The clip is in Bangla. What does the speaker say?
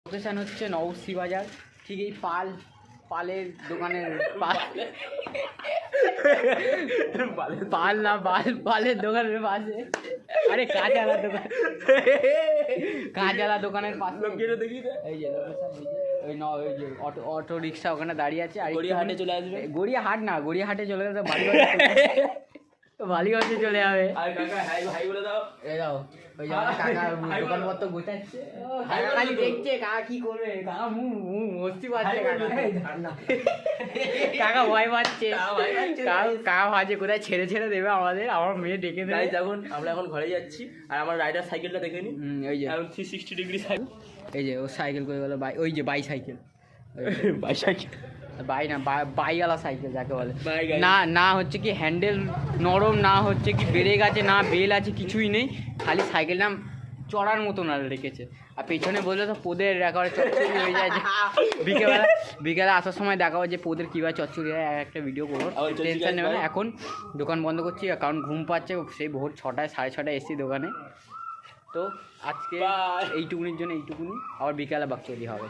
লোকেশান হচ্ছে নবশ্রী বাজার, ঠিক এই পালের দোকানের পালের দোকানের পাশে। আরে কাঁচালা দোকানের পাশে এই যে লোকেশান, ওই যে অটো রিক্সা ওখানে দাঁড়িয়ে আছে। আর গড়িয়াহাটে চলে আসবে। গড়িয়াহাটে চলে গেলে বালিগঞ্জে চলে যাবে। আর কাকা হাই বলে দাও। এই দাও, ওই যে কাকা দোকানপত্র গোছাচ্ছে, খালি দেখছে কাকা কি করবে। কাকা মস্তি পাচ্ছে, কাকা ভয় পাচ্ছে, কাকা ভাবছে কোথায় ছেড়ে দেবে আমাদের। আমার মেয়ে ডেকে দেয়। যখন আমরা এখন ঘরে যাচ্ছি, আর আমার রাইডার সাইকেলটা দেখে নি, ওই যে 360 ডিগ্রি সাইকেল। এই যে ও সাইকেল করে গেল, ওই যে বাইসাইকেল, বাইওয়ালা সাইকেল যাকে বলে। না হচ্ছে কি হ্যান্ডেল নরম, না হচ্ছে কি ব্রেক আছে, না বেল আছে, কিছুই নেই। খালি সাইকেল নাম চড়ার মতন আর রেখেছে। আর পেছনে বললে তো পোদের একেবারে চচ্চড়ি হয়ে যায়। যে বিকেলে আসার সময় দেখাবো যে পোদের কীভাবে চচ্চড়ি হয়, একটা ভিডিও করবো। টেনশন নেবে না। এখন দোকান বন্ধ করছি কারণ ঘুম পাচ্ছে। সেই ভোর 6টায় 6:30 এসছি দোকানে। তো আজকে এইটুকুনির জন্য এইটুকুনি, আবার বিকেলে বাকচুয়ালি হবে।